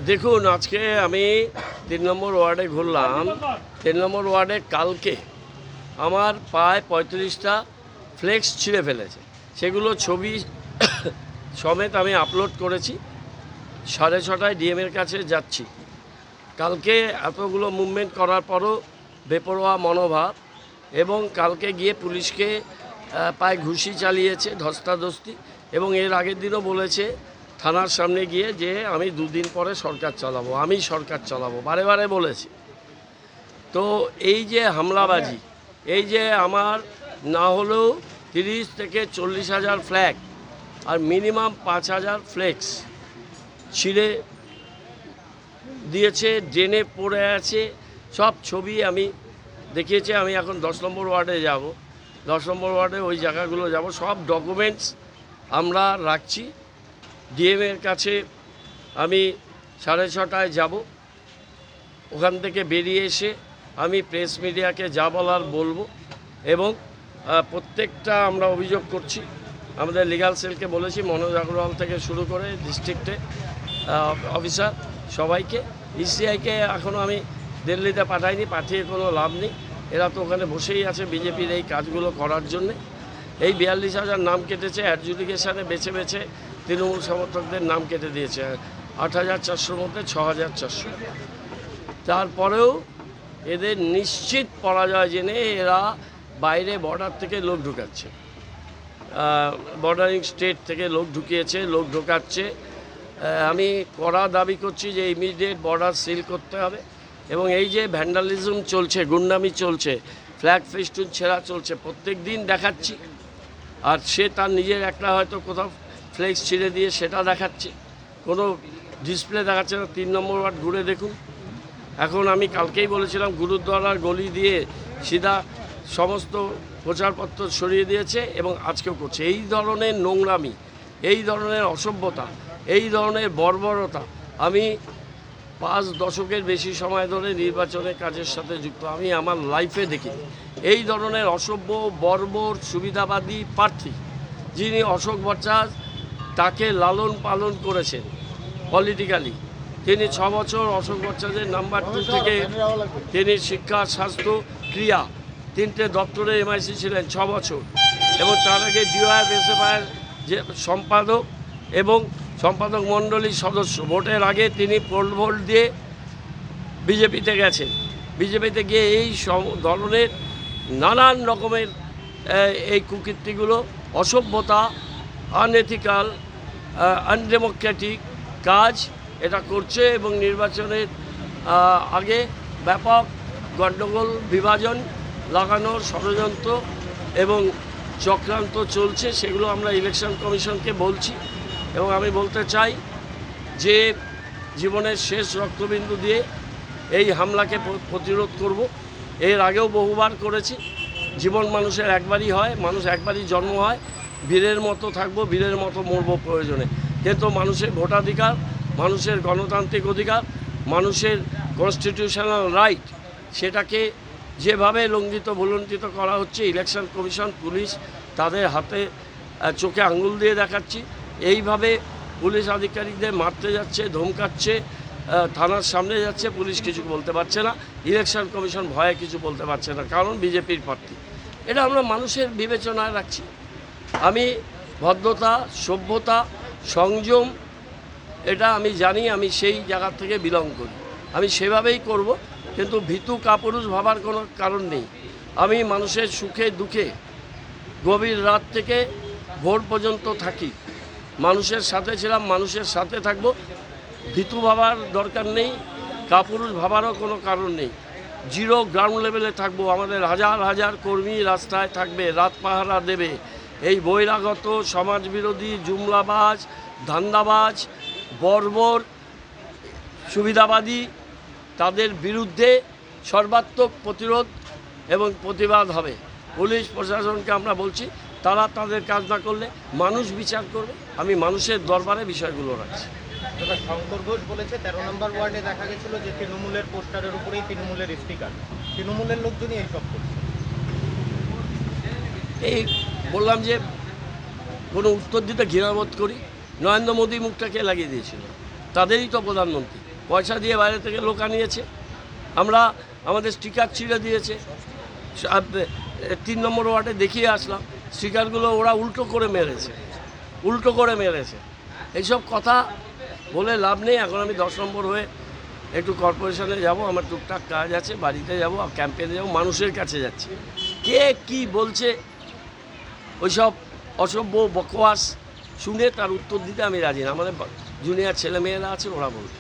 দেখুন, আজকে আমি ৩ নম্বর ওয়ার্ডে ঘুরলাম। ৩ নম্বর ওয়ার্ডে কালকে আমার প্রায় ৩৫টা ফ্লেক্স ছিঁড়ে ফেলেছে। সেগুলো ছবি সমেত আমি আপলোড করেছি। 6:30টায় ডিএমের কাছে যাচ্ছি। কালকে এতগুলো মুভমেন্ট করার পরও বেপরোয়া মনোভাব, এবং কালকে গিয়ে পুলিশকে পায়ে ঘুষি চালিয়েছে, ধস্তাধস্তি, এবং এর আগের দিনও বলেছে থানার সামনে গিয়ে যে আমি 2 দিন পরে সরকার চালাবো, আমি সরকার চালাবো, বারে বারে বলেছে। তো এই যে হামলাবাজি, এই যে আমার না হলেও 30 থেকে 40,000 ফ্ল্যাগ আর মিনিমাম 5,000 ফ্লেক্স ছিঁড়ে দিয়েছে, ড্রেনে পড়ে আছে, সব ছবি আমি দেখিয়েছি। আমি এখন 10 নম্বর ওয়ার্ডে যাব, 10 নম্বর ওয়ার্ডে ওই জায়গাগুলো যাব, সব ডকুমেন্টস আমরা রাখছি। ডিএমের কাছে আমি 6:30টায় যাব। ওখান থেকে বেরিয়ে এসে আমি প্রেস মিডিয়াকে যা বলার বলবো, এবং প্রত্যেকটা আমরা অভিযোগ করছি। আমাদের লিগ্যাল সেলকে বলেছি, মনোজ আগরওয়াল থেকে শুরু করে ডিস্ট্রিক্টে অফিসার সবাইকে। ইসিআইকে এখনও আমি দিল্লিতে পাঠাইনি, পাঠিয়ে কোনো লাভ নেই। এরা তো ওখানে বসেই আছে বিজেপির এই কাজগুলো করার জন্যে। এই 42,000 নাম কেটেছে, অ্যাডজুডিকেশানে বেছে বেছে তৃণমূল সমর্থকদের নাম কেটে দিয়েছে। 8,400-র মধ্যে 6,400। তারপরেও এদের নিশ্চিত পরাজয় জেনে এরা বাইরে বর্ডার থেকে লোক ঢুকাচ্ছে, বর্ডারিং স্টেট থেকে লোক ঢুকিয়েছে, লোক ঢোকাচ্ছে। আমি কড়া দাবি করছি যে ইমিডিয়েট বর্ডার সিল করতে হবে। এবং এই যে ভ্যান্ডালিজম চলছে, গুন্ডামি চলছে, ফ্ল্যাগ ফেস্টুন ছেঁড়া চলছে, প্রত্যেক দিন দেখাচ্ছি। আর সে তার নিজের একটা হয়তো কোথাও ফ্লেক্স ছিঁড়ে দিয়ে সেটা দেখাচ্ছে, কোনো ডিসপ্লে দেখাচ্ছে না। 3 নম্বর ওয়ার্ড ঘুরে দেখুন। এখন আমি কালকেই বলেছিলাম গুরুদ্বারার গলি দিয়ে সিধা সমস্ত প্রচারপত্র সরিয়ে দিয়েছে, এবং আজকেও করছে। এই ধরনের নোংরামি, এই ধরনের অসভ্যতা, এই ধরনের বর্বরতা আমি 5 দশকের বেশি সময় ধরে নির্বাচনের কাজের সাথে যুক্ত, আমি আমার লাইফে দেখিনি। এই ধরনের অসভ্য, বর্বর, সুবিধাবাদী প্রার্থী যিনি অশোক ভট্টাচার্য তাকে লালন পালন করেছেন পলিটিক্যালি। তিনি 6 বছর অশোক ভট্টাচার্যের নাম্বার 2 থেকে তিনি শিক্ষা, স্বাস্থ্য, ক্রিয়া 3টে দপ্তরে এমআইসি ছিলেন 6 বছর, এবং তার আগে ডিওয়াইএফএসএফআইয়ের যে সম্পাদক এবং সম্পাদক মণ্ডলীর সদস্য। ভোটের আগে তিনি পোল ভোট দিয়ে বিজেপিতে গেছেন। বিজেপিতে গিয়ে এই ধরনের নানান রকমের এই কুকীর্তিগুলো, অসভ্যতা, আনএথিক্যাল, আনডেমোক্রেটিক কাজ এটা করছে, এবং নির্বাচনের আগে ব্যাপক গণ্ডগোল, বিভাজন লাগানোর ষড়যন্ত্র এবং চক্রান্ত চলছে। সেগুলো আমরা ইলেকশন কমিশনকে বলছি, এবং আমি বলতে চাই যে জীবনের শেষ রক্তবিন্দু দিয়ে এই হামলাকে প্রতিরোধ করব। এর আগেও বহুবার করেছি। জীবন মানুষের একবারই হয়, মানুষ একবারই জন্ম হয়, বীরের মতো থাকবো, বীরের মতো মরবো প্রয়োজনে। কিন্তু মানুষের ভোটাধিকার, মানুষের গণতান্ত্রিক অধিকার, মানুষের কনস্টিটিউশনাল রাইট, সেটাকে যেভাবে লঙ্ঘিত ভুলণ্ঠিত করা হচ্ছে, ইলেকশন কমিশন, পুলিশ তাদের হাতে চোখে আঙুল দিয়ে দেখাচ্ছি। এইভাবে পুলিশ আধিকারিকদের মারতে যাচ্ছে, ধমকাচ্ছে, থানার সামনে যাচ্ছে, পুলিশ কিছু বলতে পারছে না, ইলেকশন কমিশন ভয়ে কিছু বলতে পারছে না, কারণ বিজেপির প্রার্থী। এটা আমরা মানুষের বিবেচনায় রাখছি। আমি ভদ্রতা, সভ্যতা, সংযম, এটা আমি জানি, আমি সেই জায়গা থেকে বিলং করি, আমি সেভাবেই করব। কিন্তু ভীতু কাপুরুষ ভাবার কোনো কারণ নেই। আমি মানুষের সুখে দুঃখে গভীর রাত থেকে ভোর পর্যন্ত থাকি, মানুষের সাথে ছিলাম, মানুষের সাথে থাকব। ভীতু ভাবার দরকার নেই, কাপুরুষ ভাবারও কোনো কারণ নেই। জিরো গ্রাউন্ড লেভেলে থাকবো। আমাদের হাজার হাজার কর্মী রাস্তায় থাকবে, রাত পাহারা দেবে। এই বহিরাগত, সমাজবিরোধী, জুমলাবাজ, ধান্দাবাজ, বর্বর, সুবিধাবাদী, তাদের বিরুদ্ধে সর্বাত্মক প্রতিরোধ এবং প্রতিবাদ হবে। পুলিশ প্রশাসনকে আমরা বলছি, তারা তাদের কাজ না করলে মানুষ বিচার করবে। আমি মানুষের দরবারে বিষয়গুলো রাখছি। শঙ্কর ঘোষ বলেছে 13 নম্বর ওয়ার্ডে দেখা গেছিল যে তৃণমূলের পোস্টারের উপরেই তৃণমূলের স্টিকার, তৃণমূলের লোকজনই এইসব করছে। এই বললাম যে কোনো উত্তর দিতে ঘৃণাবোধ করি। নরেন্দ্র মোদী মুখটাকে লাগিয়ে দিয়েছিল, তাদেরই তো প্রধানমন্ত্রী, পয়সা দিয়ে বাইরে থেকে লোক আনিয়েছে। আমরা আমাদের স্টিকার ছিঁড়ে দিয়েছে, 3 নম্বর ওয়ার্ডে দেখিয়ে আসলাম, স্টিকারগুলো ওরা উল্টো করে মেরেছে। এইসব কথা বলে লাভ নেই। এখন আমি 10 নম্বর হয়ে একটু কর্পোরেশনে যাব, আমার টুকটাক কাজ আছে, বাড়িতে যাব, ক্যাম্পেনে যাব, মানুষের কাছে যাচ্ছি। কে কি বলছে ওইসব অসভ্য বকওয়াস শুনে তার উত্তর দিতে আমি রাজি না। আমাদের জুনিয়র ছেলেমেয়েরা আছে, ওরা বলবে।